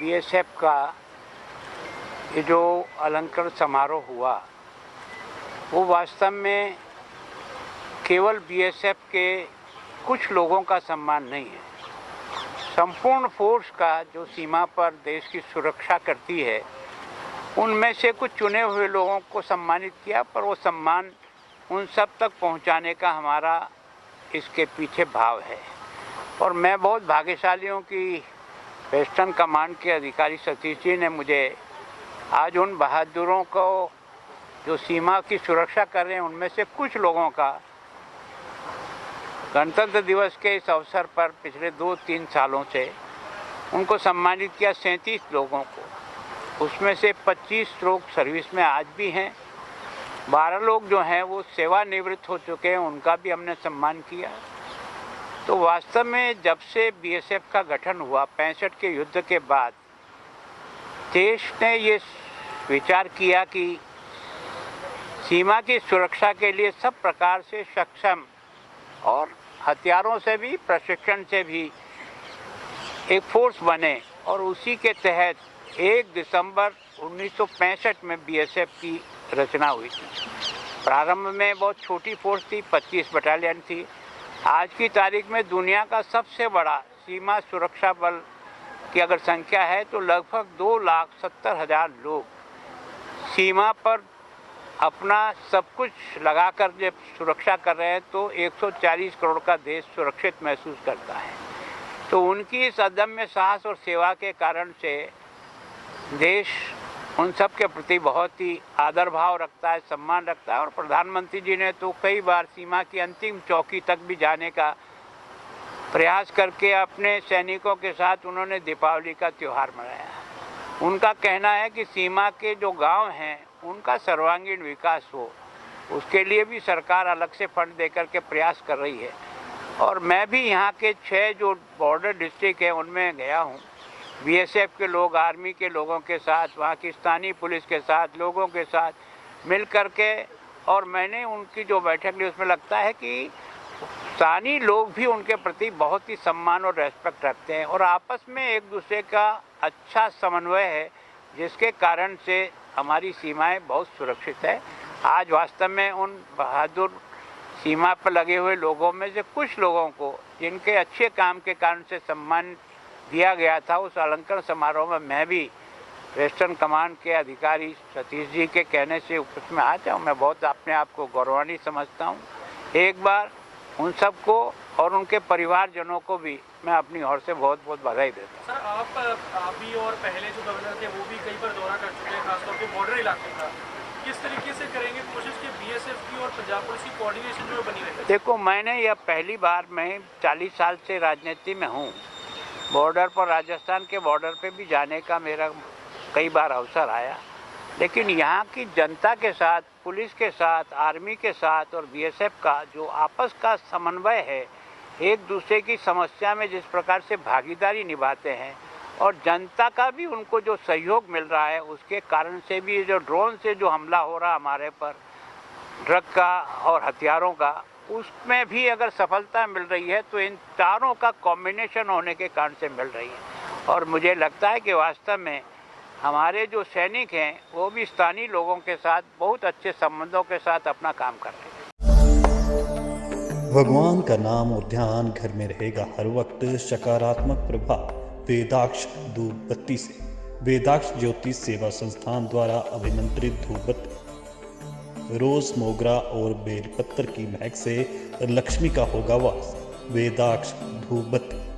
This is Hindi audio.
बीएसएफ का ये जो अलंकरण समारोह हुआ वो वास्तव में केवल बीएसएफ के कुछ लोगों का सम्मान नहीं है, संपूर्ण फोर्स का जो सीमा पर देश की सुरक्षा करती है उनमें से कुछ चुने हुए लोगों को सम्मानित किया। पर वो सम्मान उन सब तक पहुंचाने का हमारा इसके पीछे भाव है। और मैं बहुत भाग्यशाली हूँ कि वेस्टर्न कमांड के अधिकारी सतीश जी ने मुझे आज उन बहादुरों को जो सीमा की सुरक्षा कर रहे हैं उनमें से कुछ लोगों का गणतंत्र दिवस के इस अवसर पर पिछले 2-3 सालों से उनको सम्मानित किया, 37 लोगों को। उसमें से 25 लोग सर्विस में आज भी हैं, 12 लोग जो हैं वो सेवानिवृत्त हो चुके हैं, उनका भी हमने सम्मान किया। तो वास्तव में जब से बीएसएफ का गठन हुआ 65 के युद्ध के बाद देश ने ये विचार किया कि सीमा की सुरक्षा के लिए सब प्रकार से सक्षम और हथियारों से भी, प्रशिक्षण से भी एक फोर्स बने। और उसी के तहत 1 दिसंबर 1965 में बीएसएफ की रचना हुई थी। प्रारंभ में बहुत छोटी फोर्स थी, 25 बटालियन थी। आज की तारीख में दुनिया का सबसे बड़ा सीमा सुरक्षा बल की अगर संख्या है तो लगभग 2,70,000 लोग सीमा पर अपना सब कुछ लगाकर जब सुरक्षा कर रहे हैं तो 140 करोड़ का देश सुरक्षित महसूस करता है। तो उनकी इस अदम्य साहस और सेवा के कारण से देश उन सब के प्रति बहुत ही आदर भाव रखता है, सम्मान रखता है। और प्रधानमंत्री जी ने तो कई बार सीमा की अंतिम चौकी तक भी जाने का प्रयास करके अपने सैनिकों के साथ उन्होंने दीपावली का त्यौहार मनाया। उनका कहना है कि सीमा के जो गांव हैं उनका सर्वांगीण विकास हो, उसके लिए भी सरकार अलग से फंड देकर के प्रयास कर रही है। और मैं भी यहाँ के 6 जो बॉर्डर डिस्ट्रिक्ट हैं उनमें गया हूँ, बीएसएफ के लोग, आर्मी के लोगों के साथ, वहाँ की स्थानीय पुलिस के साथ, लोगों के साथ मिल कर के, और मैंने उनकी जो बैठक ली उसमें लगता है कि स्थानीय लोग भी उनके प्रति बहुत ही सम्मान और रेस्पेक्ट रखते हैं और आपस में एक दूसरे का अच्छा समन्वय है, जिसके कारण से हमारी सीमाएं बहुत सुरक्षित है। आज वास्तव में उन बहादुर सीमा पर लगे हुए लोगों में से कुछ लोगों को जिनके अच्छे काम के कारण से सम्मान दिया गया था, उस अलंकरण समारोह में मैं भी वेस्टर्न कमांड के अधिकारी सतीश जी के कहने से उपस्थित में आ जाऊँ। मैं बहुत अपने आप को गौरवान्वित समझता हूँ। एक बार उन सबको और उनके परिवारजनों को भी मैं अपनी ओर से बहुत बहुत बधाई देता हूँ। सर, आप भी और पहले जो गवर्नर थे वो भी कई बार दौरा कर चुके हैं, खासतौर पे बॉर्डर इलाके का। किस तरीके से करेंगे कोशिश कि बीएसएफ की और पंजाब पुलिस की कोऑर्डिनेशन जो बनी रहे? देखो, मैंने यह पहली बार, मैं 40 साल से राजनीति में हूँ, बॉर्डर पर, राजस्थान के बॉर्डर पे भी जाने का मेरा कई बार अवसर आया, लेकिन यहाँ की जनता के साथ, पुलिस के साथ, आर्मी के साथ और बीएसएफ का जो आपस का समन्वय है, एक दूसरे की समस्या में जिस प्रकार से भागीदारी निभाते हैं और जनता का भी उनको जो सहयोग मिल रहा है, उसके कारण से भी जो ड्रोन से जो हमला हो रहा हमारे पर, ड्रग का और हथियारों का, उसमें भी अगर सफलता मिल रही है तो इन चारों का कॉम्बिनेशन होने के कारण से मिल रही है। और मुझे लगता है कि वास्तव में हमारे जो सैनिक हैं वो भी स्थानीय लोगों के साथ बहुत अच्छे संबंधों के साथ अपना काम कर रहे हैं। भगवान का नाम और ध्यान घर में रहेगा हर वक्त। सकारात्मक प्रभाव वेदाक्ष धूप बत्ती से। वेदाक्ष ज्योतिष सेवा संस्थान द्वारा अभिमंत्रित धूप बत्ती रोज, मोगरा और बेलपत्र की महक से लक्ष्मी का होगा वास। वेदाक्ष धूप बत्ती।